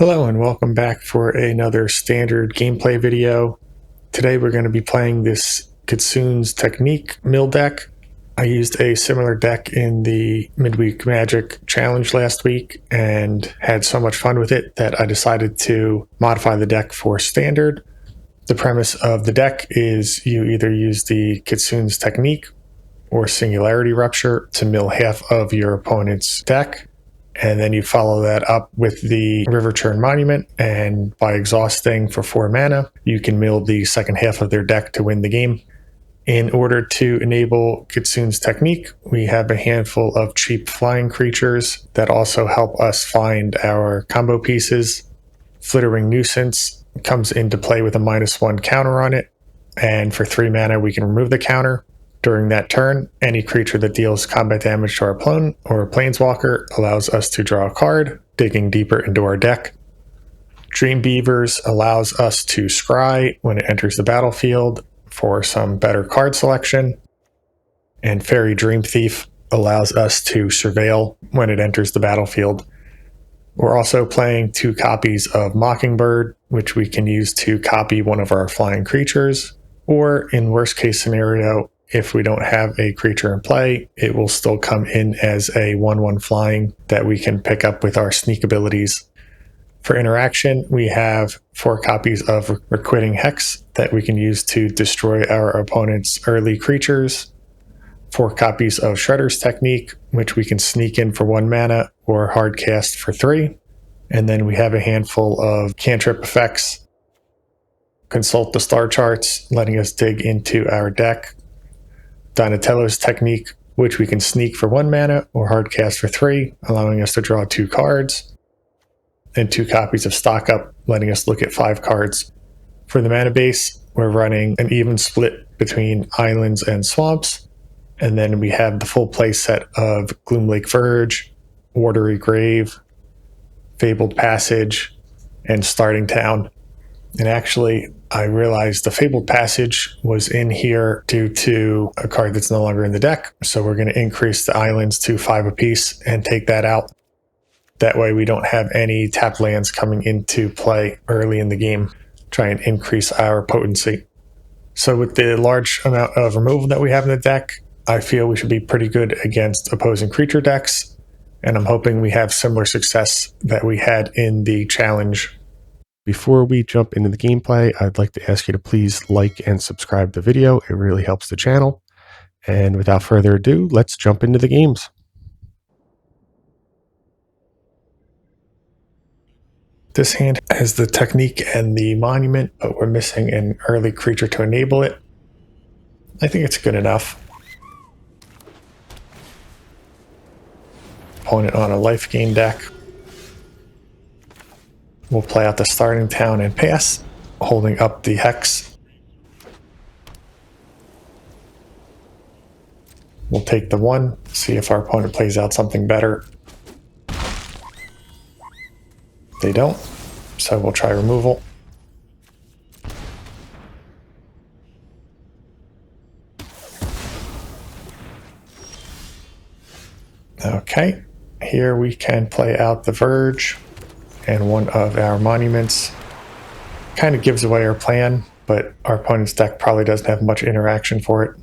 Hello and welcome back for another standard gameplay video. Today we're going to be playing this Kitsune's Technique mill deck. I used a similar deck in the Midweek Magic Challenge last week and had so much fun with it that I decided to modify the deck for standard. The premise of the deck is you either use the Kitsune's Technique or Singularity Rupture to mill half of your opponent's deck. And then you follow that up with the River Churn Monument, and by exhausting for 4 mana, you can mill the second half of their deck to win the game. In order to enable Kitsune's Technique, we have a handful of cheap flying creatures that also help us find our combo pieces. Flittering Nuisance comes into play with a -1 counter on it, and for 3 mana we can remove the counter. During that turn, any creature that deals combat damage to our opponent or a planeswalker allows us to draw a card, digging deeper into our deck. Dream Beavers allows us to scry when it enters the battlefield for some better card selection. And Fairy Dream Thief allows us to surveil when it enters the battlefield. We're also playing 2 copies of Mockingbird, which we can use to copy one of our flying creatures, or in worst case scenario, if we don't have a creature in play, it will still come in as a 1/1 flying that we can pick up with our sneak abilities. For interaction, we have 4 copies of Requiting Hex that we can use to destroy our opponent's early creatures, 4 copies of Shredder's Technique, which we can sneak in for 1 mana or hard cast for 3, and then we have a handful of cantrip effects. Consult the star charts, letting us dig into our deck. Donatello's Technique, which we can sneak for 1 mana or hard cast for 3, allowing us to draw 2 cards. And 2 copies of Stock Up, letting us look at 5 cards. For the mana base, we're running an even split between islands and swamps. And then we have the full play set of Gloomlake Verge, Watery Grave, Fabled Passage, and Starting Town. And actually, I realized the Fabled Passage was in here due to a card that's no longer in the deck. So we're going to increase the islands to 5 apiece and take that out. That way we don't have any tap lands coming into play early in the game. Try and increase our potency. So with the large amount of removal that we have in the deck, I feel we should be pretty good against opposing creature decks. And I'm hoping we have similar success that we had in the challenge. Before we jump into the gameplay, I'd like to ask you to please like and subscribe the video. It really helps the channel. And without further ado, let's jump into the games. This hand has the Technique and the Monument, but we're missing an early creature to enable it. I think it's good enough. Opponent on a life gain deck. We'll play out the Starting Town and pass, holding up the Hex. We'll take the 1, see if our opponent plays out something better. They don't, so we'll try removal. Okay, here we can play out the Verge and one of our monuments. Kind of gives away our plan, but our opponent's deck probably doesn't have much interaction for it.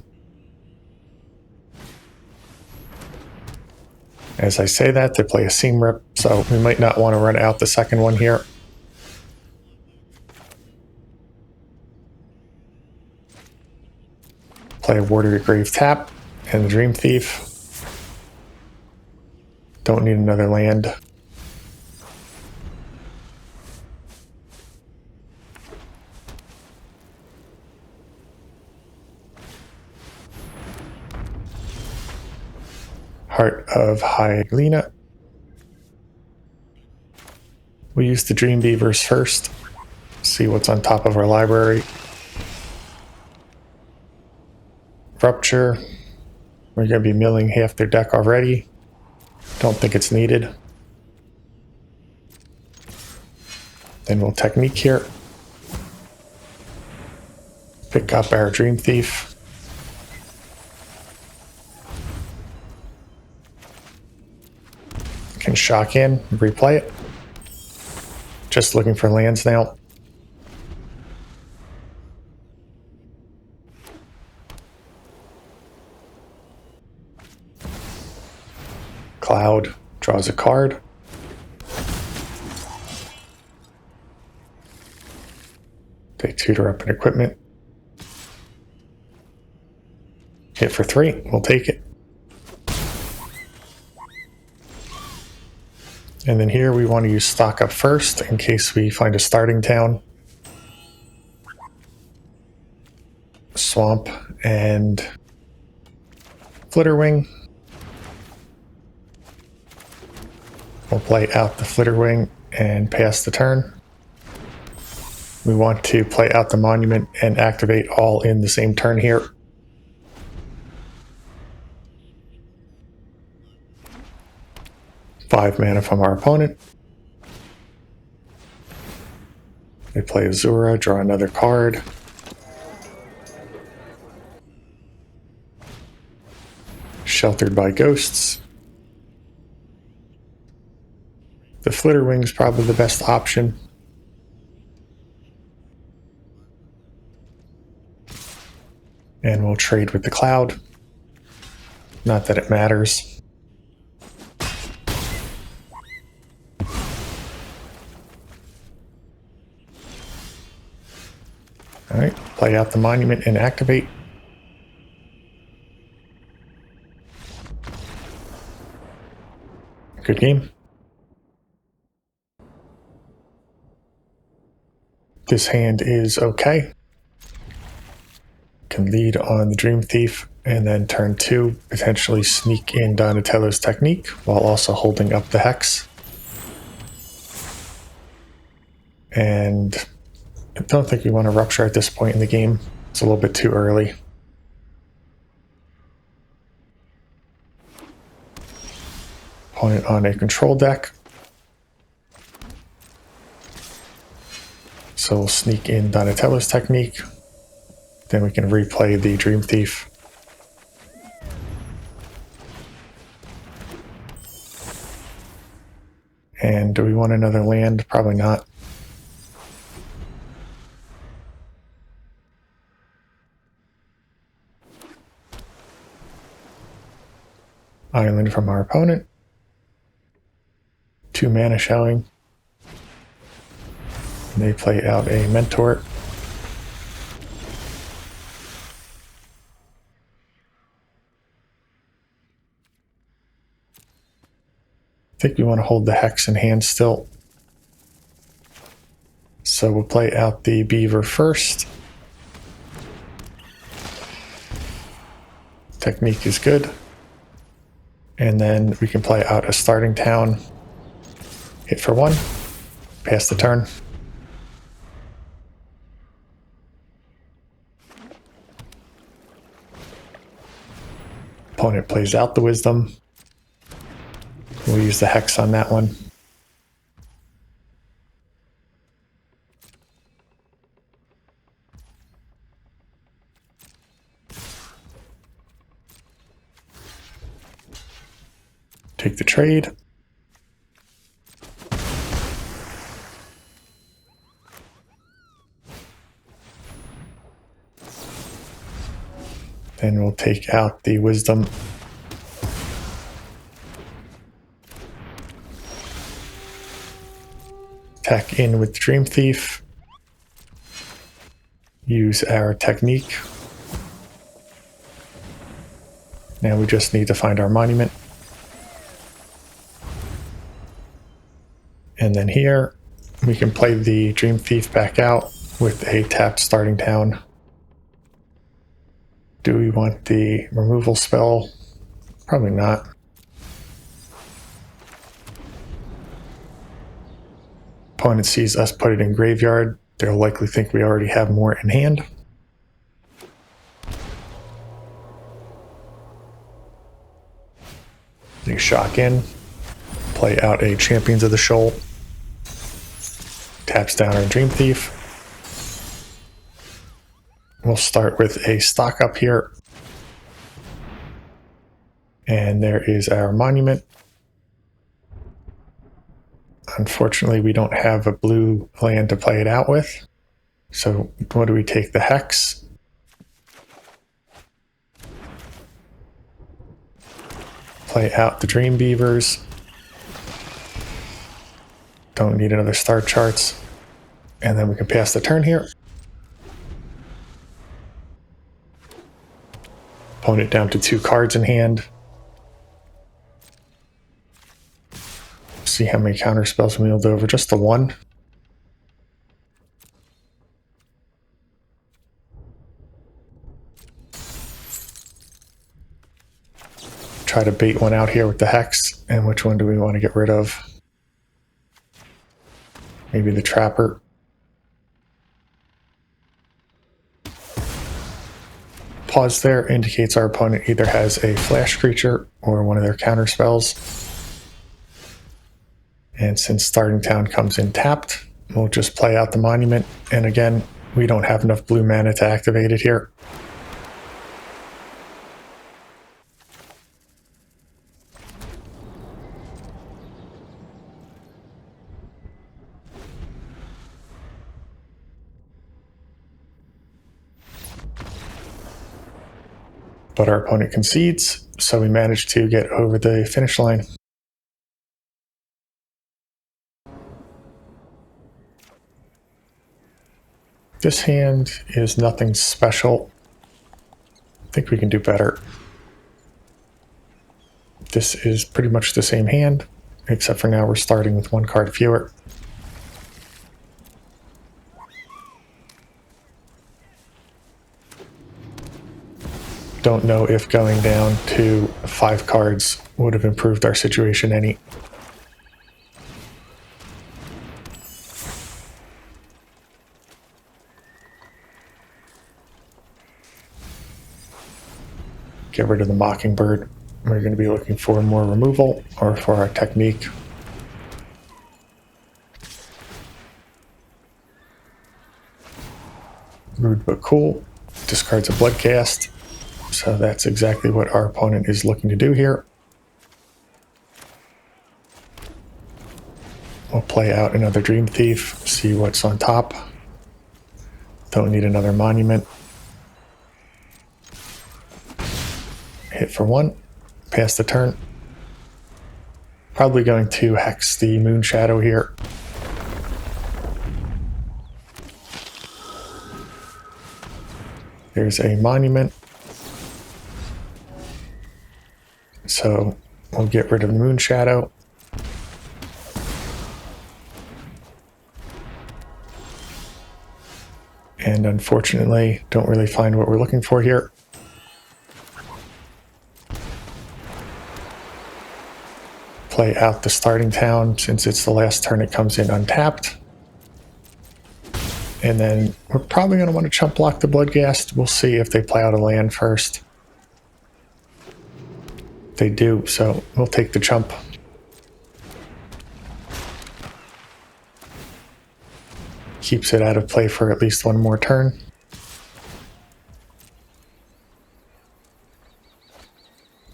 As I say that, they play a Seam Rip, so we might not want to run out the second one here. Play a Watery Grave tap and the Dream Thief. Don't need another land. Heart of Hyena. We use the Dream Beavers first. See what's on top of our library. Rupture. We're going to be milling half their deck already. Don't think it's needed. Then we'll Technique here. Pick up our Dream Thief. Can shock in, replay it. just looking for lands now. Cloud draws a card. They tutor up an equipment. Hit for 3. We'll take it. And then here we want to use stock up first in case we find a starting town. Swamp and Flitterwing. We'll play out the Flitterwing and pass the turn. We want to play out the monument and activate all in the same turn here. Five mana from our opponent. They play Azura, draw another card. Sheltered by Ghosts. The Flitterwing is probably the best option. And we'll trade with the Cloud. Not that it matters. Alright, play out the monument and activate. Good game. This hand is okay. Can lead on the Dream Thief and then turn 2, potentially sneak in Donatello's Technique while also holding up the Hex. And I don't think we want to Rupture at this point in the game. It's a little bit too early. Opponent on a control deck. So we'll sneak in Donatello's Technique. Then we can replay the Dream Thief. And do we want another land? Probably not. Island from our opponent. 2 mana showing. And they play out a Mentor. I think we want to hold the Hex in hand still. So we'll play out the Beaver first. Technique is good. And then we can play out a starting town. Hit for 1. Pass the turn. Opponent plays out the Wisdom. We'll use the Hex on that one. Take the trade. Then we'll take out the Wisdom. Attack in with Dream Thief. Use our Technique. Now we just need to find our monument. And then here, we can play the Dream Thief back out with a tapped starting town. Do we want the removal spell? Probably not. Opponent sees us put it in graveyard. They'll likely think we already have more in hand. They shock in. Play out a Champions of the Shoal. Taps down our Dream Thief. We'll start with a stock up here. And there is our monument. Unfortunately, we don't have a blue land to play it out with. So what do we take? The Hex. Play out the Dream Beavers. Don't need another star charts. And then we can pass the turn here. Opponent down to 2 cards in hand. See how many counter spells we wield over. Just the 1. Try to bait one out here with the Hex. And which one do we want to get rid of? Maybe the Trapper. Pause there indicates our opponent either has a flash creature or one of their counter spells. And since Starting Town comes in tapped, we'll just play out the Monument. And again, we don't have enough blue mana to activate it here. But our opponent concedes, so we managed to get over the finish line. This hand is nothing special. I think we can do better. This is pretty much the same hand, except for now we're starting with 1 card fewer. Don't know if going down to 5 cards would have improved our situation any. Get rid of the Mockingbird. We're going to be looking for more removal or for our technique. Rude but cool. Discards a Bloodcast. So that's exactly what our opponent is looking to do here. We'll play out another Dream Thief, see what's on top. Don't need another Monument. Hit for 1, pass the turn. Probably going to Hex the Moon Shadow here. There's a Monument. So we'll get rid of the Moon Shadow. And unfortunately, don't really find what we're looking for here. Play out the Starting Town. Since it's the last turn, it comes in untapped. And then we're probably going to want to chump block the Bloodghast. We'll see if they play out a land first. They do, so we'll take the chump. Keeps it out of play for at least 1 more turn.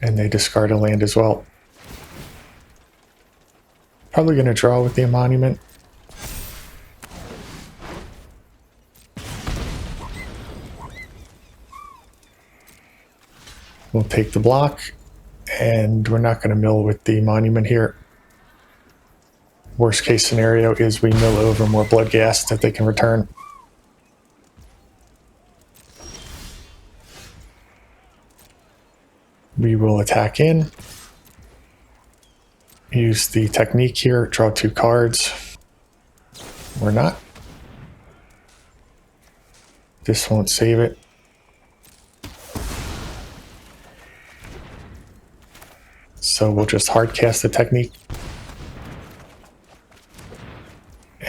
And they discard a land as well. Probably going to draw with the Monument. We'll take the block, and we're not going to mill with the Monument here. Worst case scenario is we mill over more Bloodghast that they can return. We will attack in. Use the technique here, draw 2 cards. We're not. This won't save it. So we'll just hard cast the technique.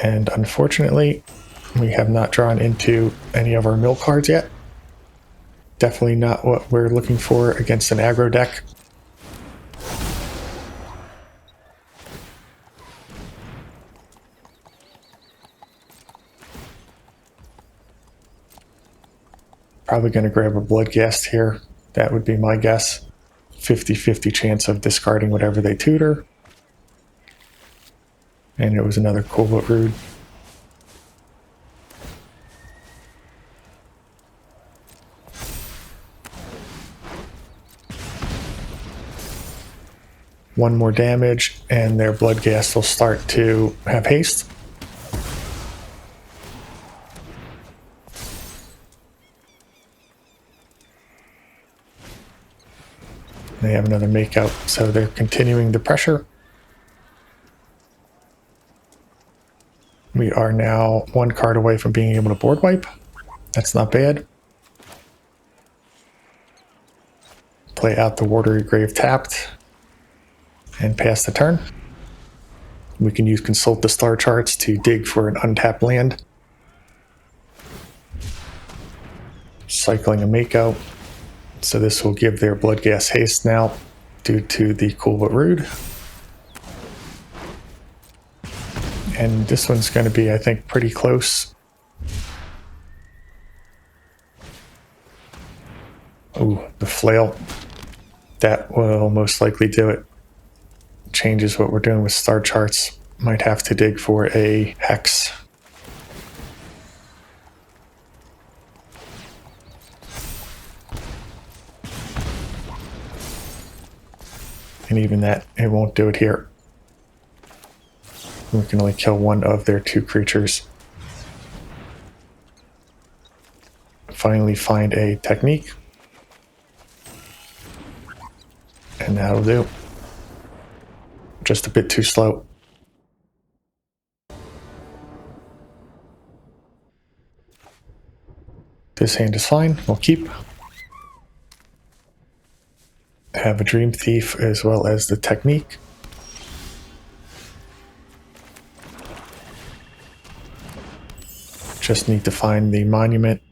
And unfortunately, we have not drawn into any of our mill cards yet. Definitely not what we're looking for against an aggro deck. Probably going to grab a Bloodghast here. That would be my guess. 50-50 chance of discarding whatever they tutor. And it was another cool but rude. One more damage, and their Bloodghast will start to have haste. They have another makeout, so they're continuing the pressure. We are now one card away from being able to board wipe. That's not bad. Play out the Watery Grave tapped and pass the turn. We can use Consult the Star Charts to dig for an untapped land. Cycling a makeout. So this will give their Bloodghast haste now due to the cool but rude. And this one's going to be, I think, pretty close. Ooh, the flail. That will most likely do it. Changes what we're doing with star charts. Might have to dig for a hex. And even that, it won't do it here. We can only kill one of their two creatures. Finally find a technique. And that'll do. Just a bit too slow. This hand is fine. We'll keep. Have a Dream Thief as well as the technique. Just need to find the monument.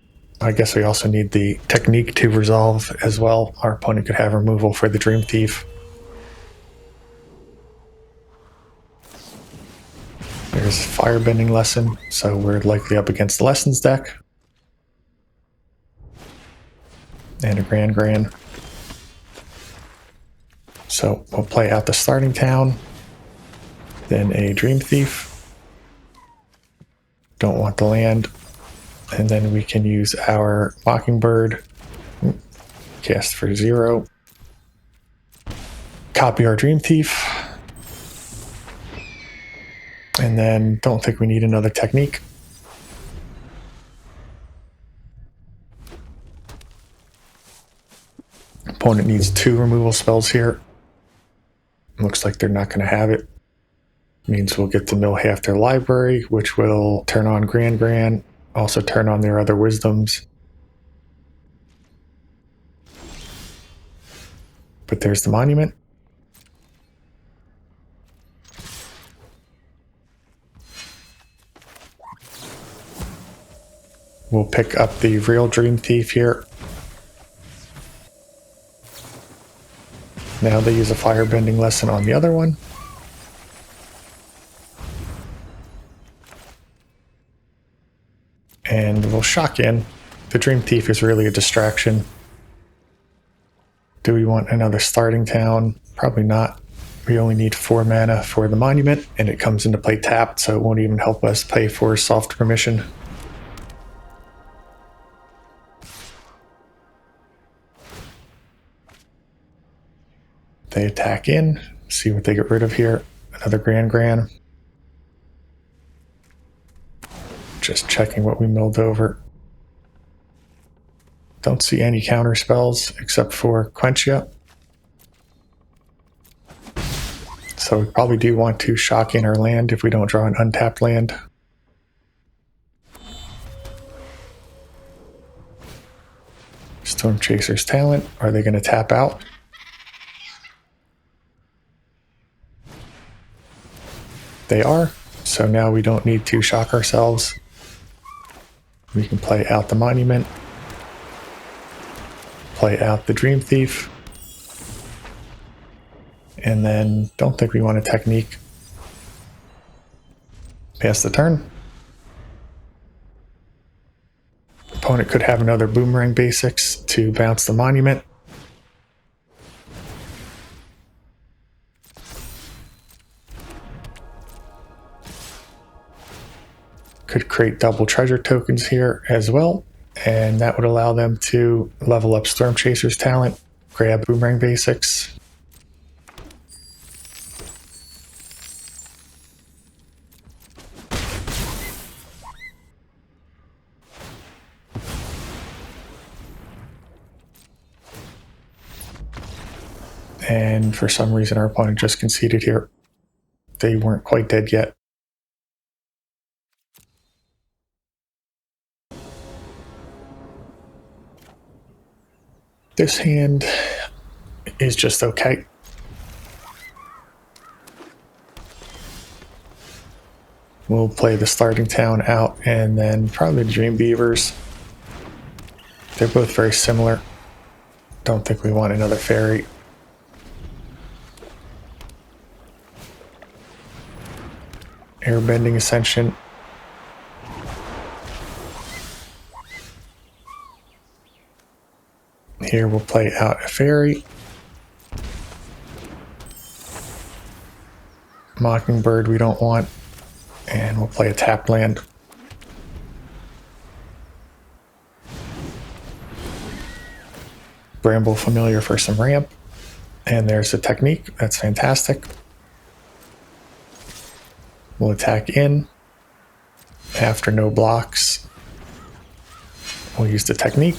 I guess we also need the technique to resolve as well. Our opponent could have removal for the Dream Thief. There's Firebending Lesson, so we're likely up against the Lessons deck. And a Grand. So we'll play out the starting town, then a Dream Thief. Don't want the land. And then we can use our Mockingbird. Cast for 0. Copy our Dream Thief. And then don't think we need another technique. Opponent needs 2 removal spells here. Looks like they're not going to have it. Means we'll get to mill half their library, which will turn on Grand, also turn on their other wisdoms. But there's the monument. We'll pick up the real Dream Thief here. Now they use a Firebending Lesson on the other one. And we'll shock in. The Dream Thief is really a distraction. Do we want another starting town? Probably not. We only need 4 mana for the monument, and it comes into play tapped, so it won't even help us pay for soft permission. They attack in, see what they get rid of here. Another Grand. Just checking what we milled over. Don't see any counter spells except for Quenchia. So we probably do want to shock in our land if we don't draw an untapped land. Storm Chaser's Talent. Are they going to tap out? They are. So now we don't need to shock ourselves. We can play out the monument. Play out the Dream Thief. And then don't think we want a technique. Pass the turn. Opponent could have another Boomerang Basics to bounce the monument. could create double treasure tokens here as well, and that would allow them to level up Storm Chaser's talent, grab Boomerang Basics. And for some reason our opponent just conceded here. They weren't quite dead yet. This hand is just okay. We'll play the starting town out and then probably the Dream Beavers. They're both very similar. Don't think we want another fairy. Airbending Ascension. Here we'll play out a fairy. Mockingbird we don't want. And we'll play a tap land. Bramble Familiar for some ramp. And there's the technique. That's fantastic. We'll attack in. After no blocks, we'll use the technique.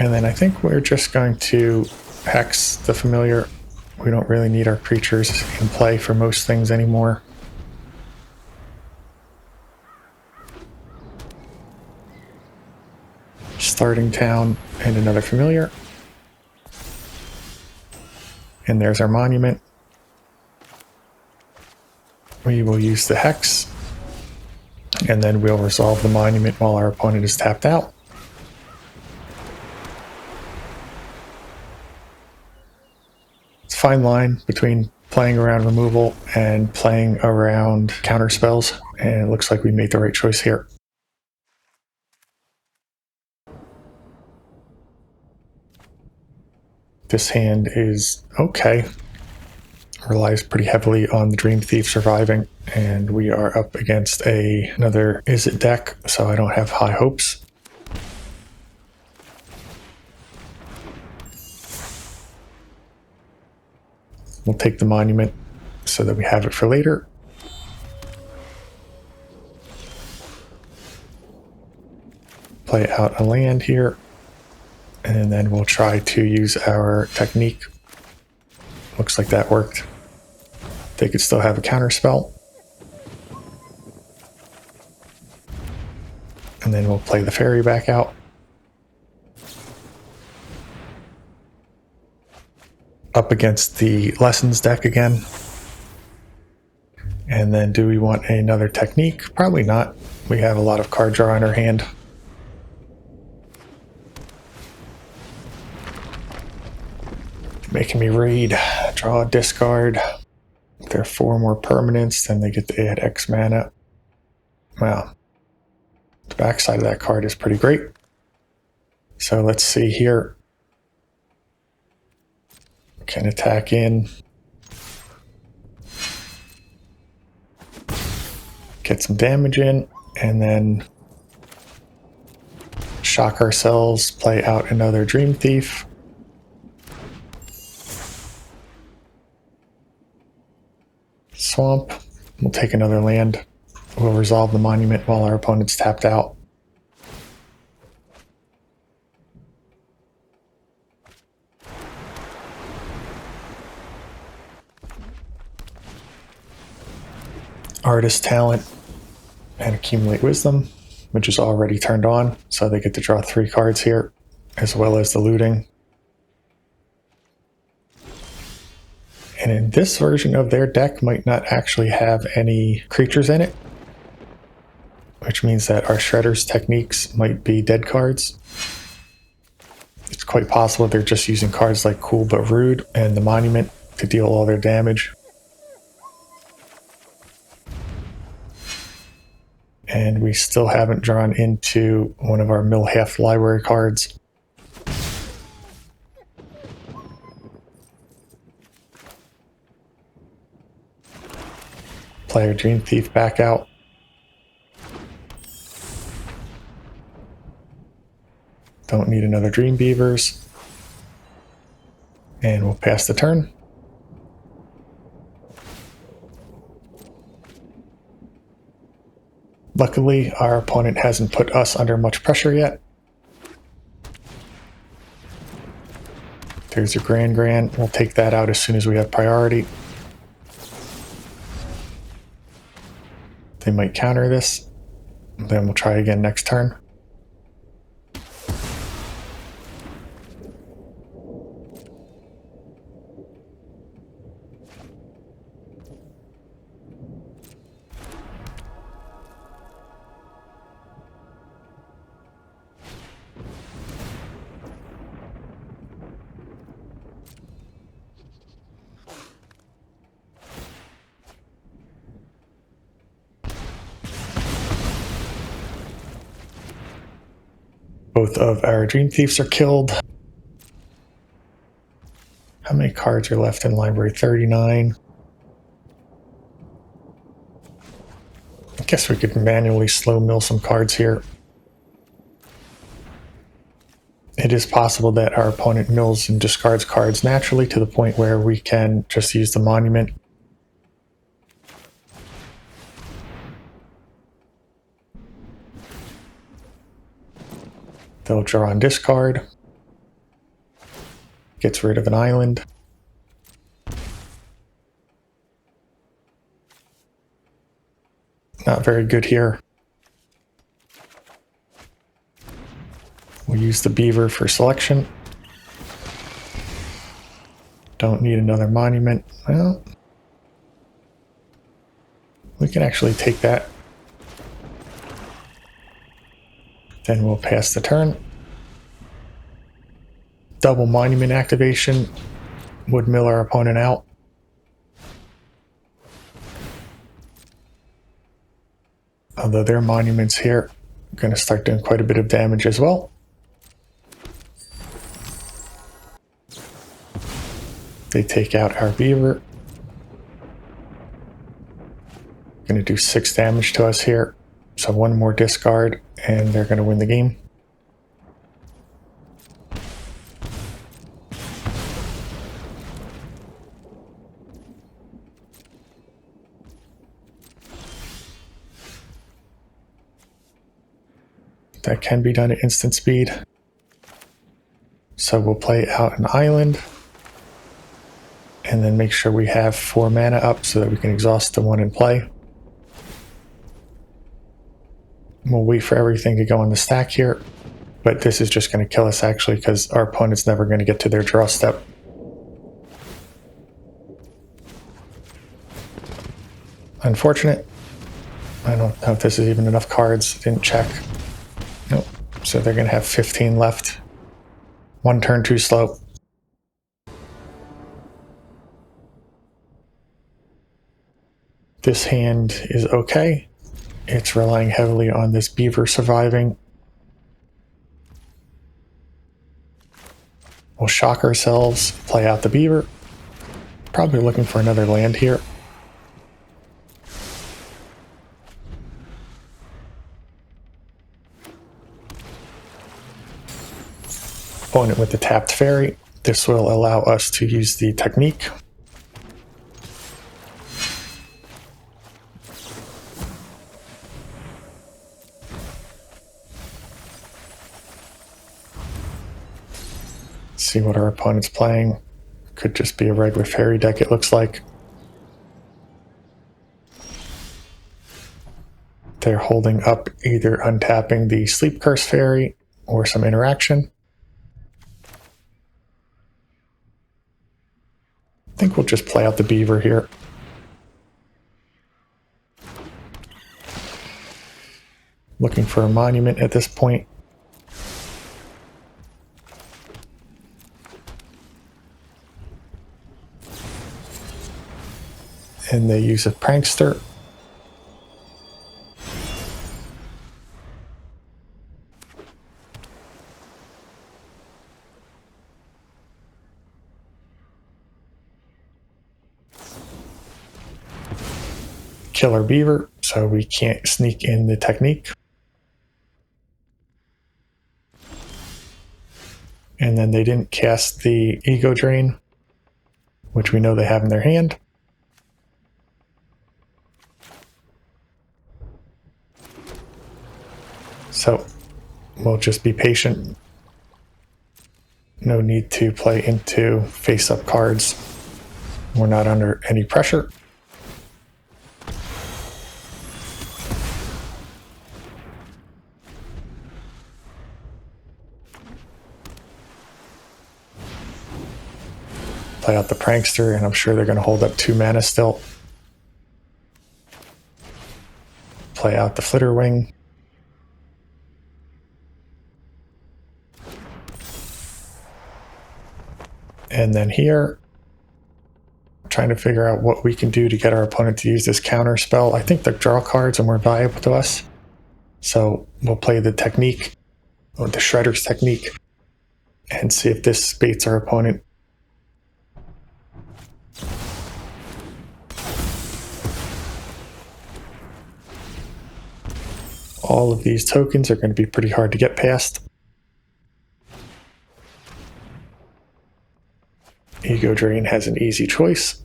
And then I think we're just going to hex the familiar. We don't really need our creatures in play for most things anymore. Starting town and another familiar. And there's our monument. We will use the hex. And then we'll resolve the monument while our opponent is tapped out. Fine line between playing around removal and playing around counter spells, and it looks like we made the right choice here. This hand is okay. Relies pretty heavily on the Dream Thief surviving, and we are up against another Is It deck, so I don't have high hopes. We'll take the monument so that we have it for later. Play out a land here. And then we'll try to use our technique. Looks like that worked. They could still have a counter spell. And then we'll play the fairy back out. Up against the lessons deck again. And then do we want another technique? Probably not. We have a lot of card draw in our hand. Making me read. Draw a discard. If there are 4 more permanents, then they get to add X mana. Wow. The backside of that card is pretty great. So let's see here. Can attack in. Get some damage in, and then shock ourselves, play out another Dream Thief. Swamp. We'll take another land. We'll resolve the monument while our opponent's tapped out. Artist Talent and Accumulate Wisdom, which is already turned on, so they get to draw 3 cards here, as well as the looting. And in this version of their deck might not actually have any creatures in it, which means that our Shredder's techniques might be dead cards. It's quite possible they're just using cards like Cool But Rude and the Monument to deal all their damage. And we still haven't drawn into one of our Millhalf library cards. play a Dream Thief back out. Don't need another Dream Beavers. And we'll pass the turn. Luckily, our opponent hasn't put us under much pressure yet. There's a Grand. We'll take that out as soon as we have priority. They might counter this. Then we'll try again next turn. Both of our Dream Thieves are killed. How many cards are left in library? 39. I guess we could manually slow mill some cards here. It is possible that our opponent mills and discards cards naturally to the point where we can just use the monument. They'll draw and discard. Gets rid of an island. Not very good here. We'll use the beaver for selection. Don't need another monument. Well, we can actually take that. Then we'll pass the turn. Double monument activation would mill our opponent out. Although their monuments here are going to start doing quite a bit of damage as well. They take out our beaver. Going to do 6 damage to us here. So 1 more discard and they're going to win the game. That can be done at instant speed. So we'll play out an island. And then make sure we have 4 mana up so that we can exhaust the one in play. We'll wait for everything to go on the stack here. But this is just going to kill us actually because our opponent's never going to get to their draw step. Unfortunate. I don't know if this is even enough cards. Didn't check. Nope. So they're going to have 15 left. 1 turn too slow. This hand is okay. It's relying heavily on this beaver surviving. We'll shock ourselves, play out the beaver. Probably looking for another land here. Opponent with the tapped fairy. This will allow us to use the technique. See what our opponent's playing. Could just be a regular fairy deck, it looks like. They're holding up either untapping the Sleep Curse fairy or some interaction. I think we'll just play out the beaver here. Looking for a monument at this point. And they use a prankster. killer beaver, so we can't sneak in the technique. And then they didn't cast the ego drain, which we know they have in their hand. So we'll just be patient. No need to play into face-up cards. We're not under any pressure. Play out the Prankster, and I'm sure they're going to hold up 2 mana still. Play out the Flitterwing. And then here, trying to figure out what we can do to get our opponent to use this counter spell. I think the draw cards are more valuable to us. So we'll play the technique, or the Shredder's technique, and see if this baits our opponent. All of these tokens are going to be pretty hard to get past. Ego Drain has an easy choice.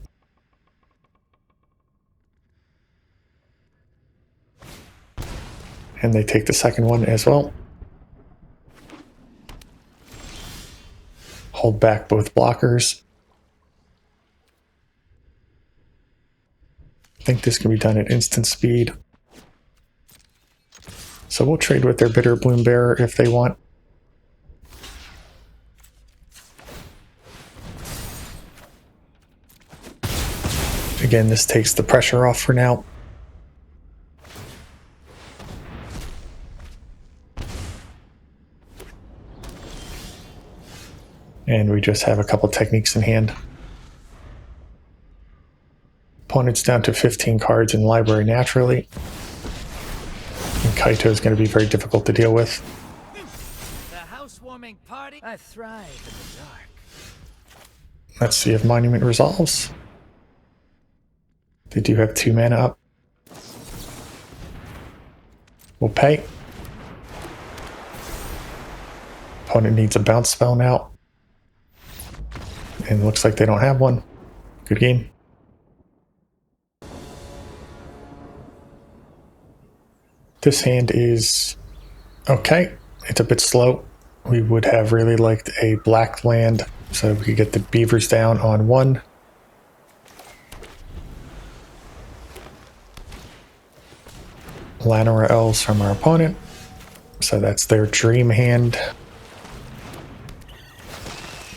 And they take the second one as well. Hold back both blockers. I think this can be done at instant speed. So we'll trade with their Bitter Bloom Bearer if they want. Again, this takes the pressure off for now. And we just have a couple techniques in hand. Opponent's down to 15 cards in library naturally. And Kaito is going to be very difficult to deal with. The housewarming party. I thrive in the dark. Let's see if Monument resolves. They do have 2 mana up. We'll pay. Opponent needs a bounce spell now. And looks like they don't have one. Good game. This hand is okay. It's a bit slow. We would have really liked a black land so we could get the beavers down on 1. Llanowar Elves from our opponent. So that's their dream hand.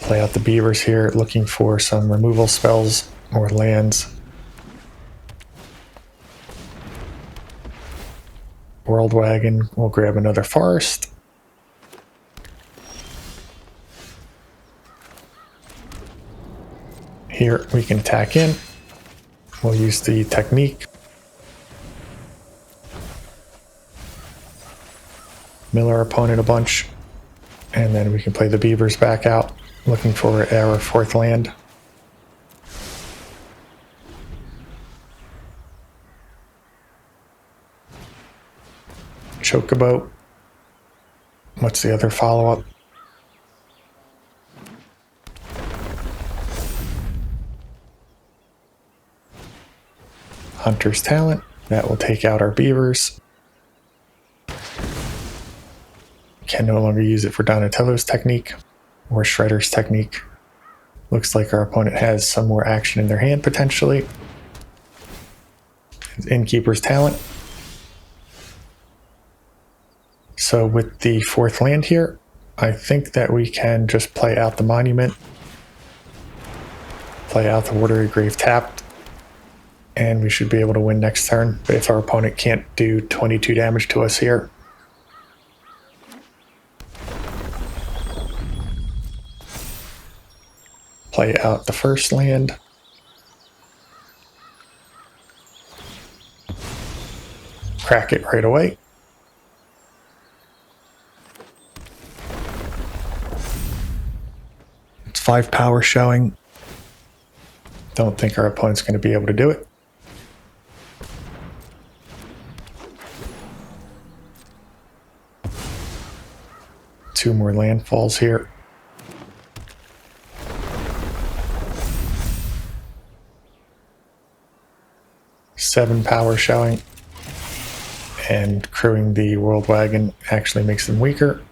Play out the beavers here, looking for some removal spells or lands. World Wagon, we'll grab another forest. Here we can attack in. We'll use the technique. Mill our opponent a bunch. And then we can play the beavers back out, looking for our 4th land. Chocobo. What's the other follow-up? Hunter's Talent. That will take out our beavers. Can no longer use it for Donatello's technique or Shredder's technique. Looks like our opponent has some more action in their hand potentially. Innkeeper's Talent. So with the 4th land here, I think that we can just play out the Monument, play out the Watery Grave tapped, and we should be able to win next turn if our opponent can't do 22 damage to us here. Play out the first land. Crack it right away. It's 5 power showing. Don't think our opponent's going to be able to do it. 2 more landfalls here. Seven power showing, and crewing the World Wagon actually makes them weaker.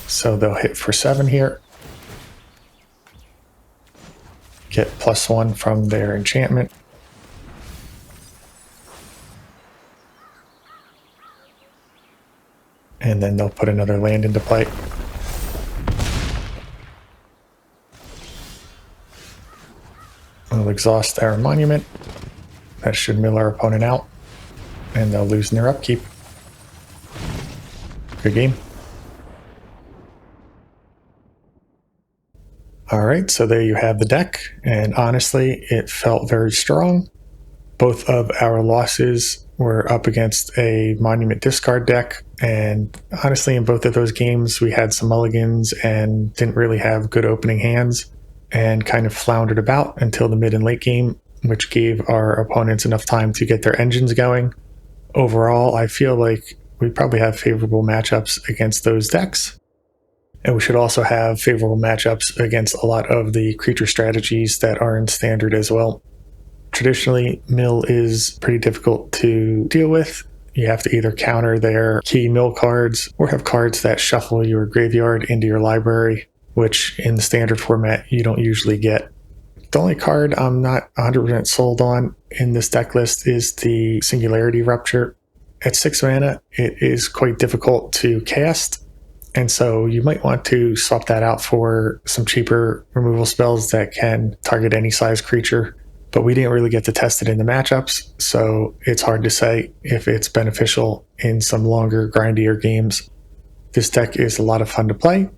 So they'll hit for 7 here. Get +1 from their enchantment. And then they'll put another land into play. We'll exhaust our monument. That should mill our opponent out. And they'll lose in their upkeep. Good game. Alright, so there you have the deck, and honestly, it felt very strong. Both of our losses were up against a monument discard deck, and honestly, in both of those games, we had some mulligans and didn't really have good opening hands, and kind of floundered about until the mid and late game, which gave our opponents enough time to get their engines going. Overall, I feel like we probably have favorable matchups against those decks. And we should also have favorable matchups against a lot of the creature strategies that are in standard as well. Traditionally, mill is pretty difficult to deal with. You have to either counter their key mill cards or have cards that shuffle your graveyard into your library, which in the standard format you don't usually get. The only card I'm not 100% sold on in this deck list is the Singularity Rupture. At 6 mana, it is quite difficult to cast. And so you might want to swap that out for some cheaper removal spells that can target any size creature. But we didn't really get to test it in the matchups, so it's hard to say if it's beneficial in some longer, grindier games. This deck is a lot of fun to play,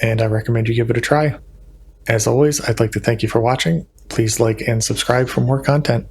and I recommend you give it a try. As always, I'd like to thank you for watching. Please like and subscribe for more content.